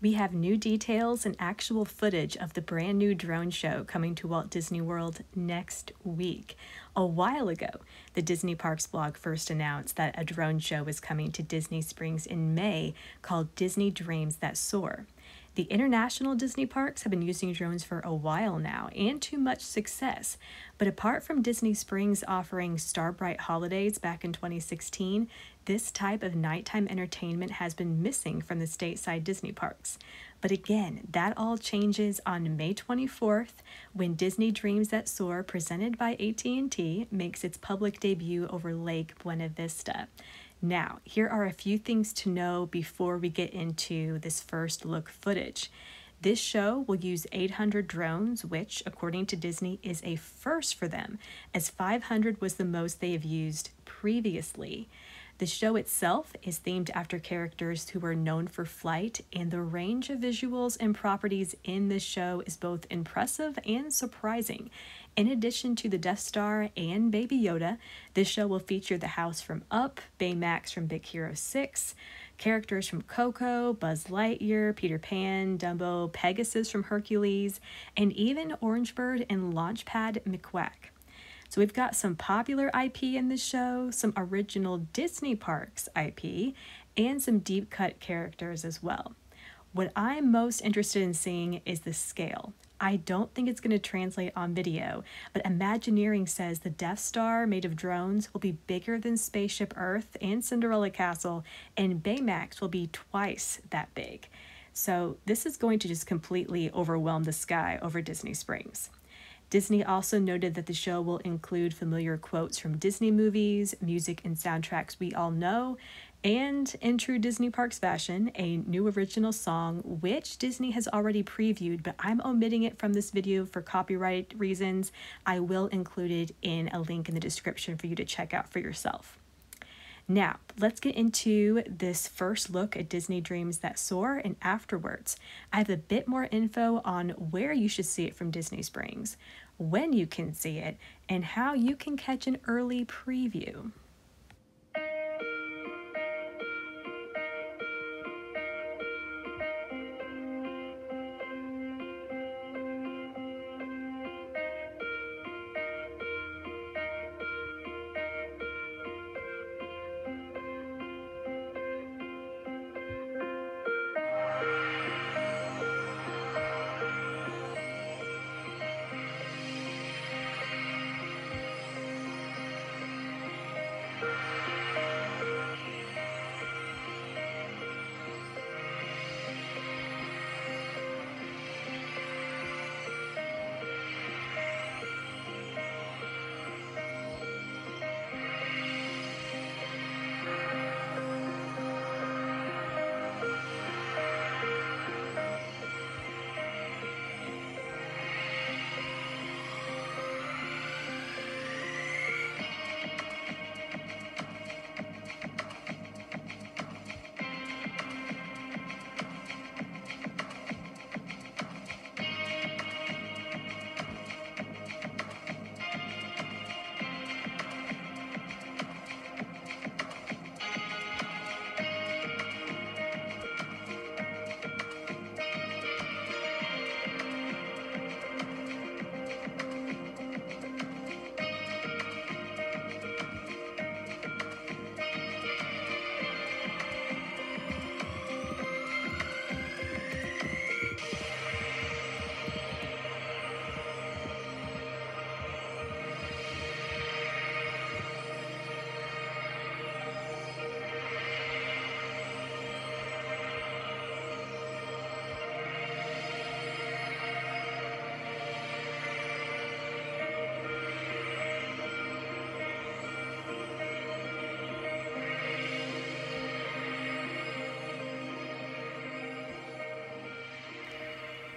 We have new details and actual footage of the brand new drone show coming to Walt Disney World next week. A while ago, the Disney Parks blog first announced that a drone show was coming to Disney Springs in May called Disney Dreams That Soar. The international Disney parks have been using drones for a while now, and to much success. But apart from Disney Springs offering Starbright holidays back in 2016, this type of nighttime entertainment has been missing from the stateside Disney parks. But again, that all changes on May 24th when Disney Dreams That Soar, presented by AT&T, makes its public debut over Lake Buena Vista. Now, here are a few things to know before we get into this first look footage. This show will use 800 drones, which, according to Disney, is a first for them, as 500 was the most they have used previously. The show itself is themed after characters who are known for flight, and the range of visuals and properties in this show is both impressive and surprising. In addition to the Death Star and Baby Yoda, this show will feature the house from Up, Baymax from Big Hero 6, characters from Coco, Buzz Lightyear, Peter Pan, Dumbo, Pegasus from Hercules, and even Orangebird and Launchpad McQuack. So we've got some popular IP in this show, some original Disney Parks IP, and some deep cut characters as well. What I'm most interested in seeing is the scale. I don't think it's going to translate on video, but Imagineering says the Death Star made of drones will be bigger than Spaceship Earth and Cinderella Castle, and Baymax will be twice that big. So this is going to just completely overwhelm the sky over Disney Springs. Disney also noted that the show will include familiar quotes from Disney movies, music and soundtracks we all know, and, in true Disney Parks fashion, a new original song, which Disney has already previewed, but I'm omitting it from this video for copyright reasons. I will include it in a link in the description for you to check out for yourself. Now, let's get into this first look at Disney Dreams That Soar, and afterwards, I have a bit more info on where you should see it from Disney Springs, when you can see it, and how you can catch an early preview.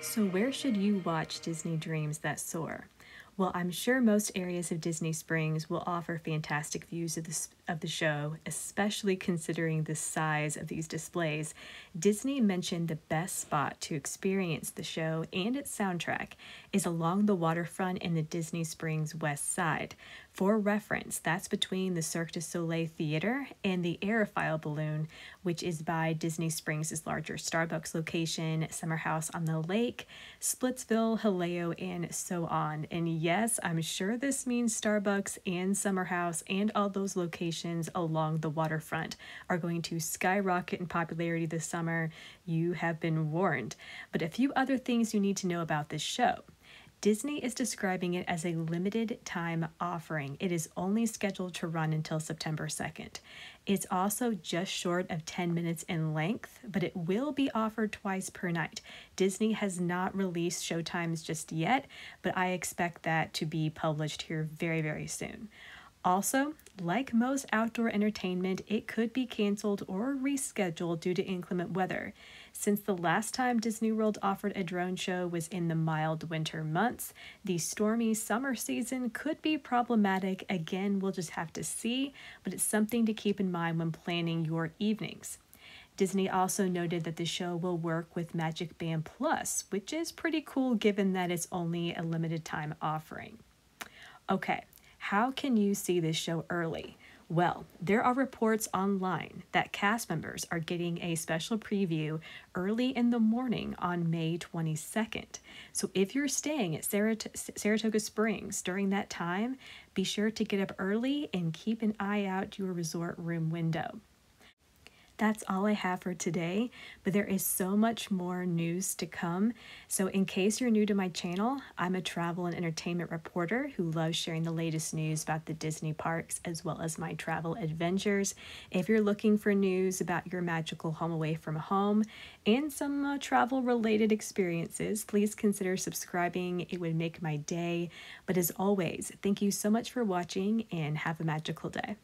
So where should you watch Disney Dreams That Soar? Well, I'm sure most areas of Disney Springs will offer fantastic views of the show, especially considering the size of these displays. Disney mentioned the best spot to experience the show and its soundtrack is along the waterfront in the Disney Springs west side. For reference, that's between the Cirque du Soleil Theater and the Aerophile Balloon, which is by Disney Springs' larger Starbucks location, Summer House on the Lake, Splitsville, Haleo, and so on. And yes, I'm sure this means Starbucks and Summer House and all those locations along the waterfront are going to skyrocket in popularity this summer. You have been warned. But a few other things you need to know about this show. Disney is describing it as a limited time offering. It is only scheduled to run until September 2nd. It's also just short of 10 minutes in length, but it will be offered twice per night. Disney has not released showtimes just yet, but I expect that to be published here very, very soon. Also, like most outdoor entertainment, it could be canceled or rescheduled due to inclement weather. Since the last time Disney World offered a drone show was in the mild winter months, the stormy summer season could be problematic. Again, we'll just have to see, but it's something to keep in mind when planning your evenings. Disney also noted that the show will work with Magic Band Plus, which is pretty cool given that it's only a limited time offering. Okay. How can you see this show early? Well, there are reports online that cast members are getting a special preview early in the morning on May 22nd. So if you're staying at Saratoga Springs during that time, be sure to get up early and keep an eye out your resort room window. That's all I have for today, but there is so much more news to come. So in case you're new to my channel, I'm a travel and entertainment reporter who loves sharing the latest news about the Disney parks as well as my travel adventures. If you're looking for news about your magical home away from home and some travel related experiences, please consider subscribing. It would make my day. But as always, thank you so much for watching and have a magical day.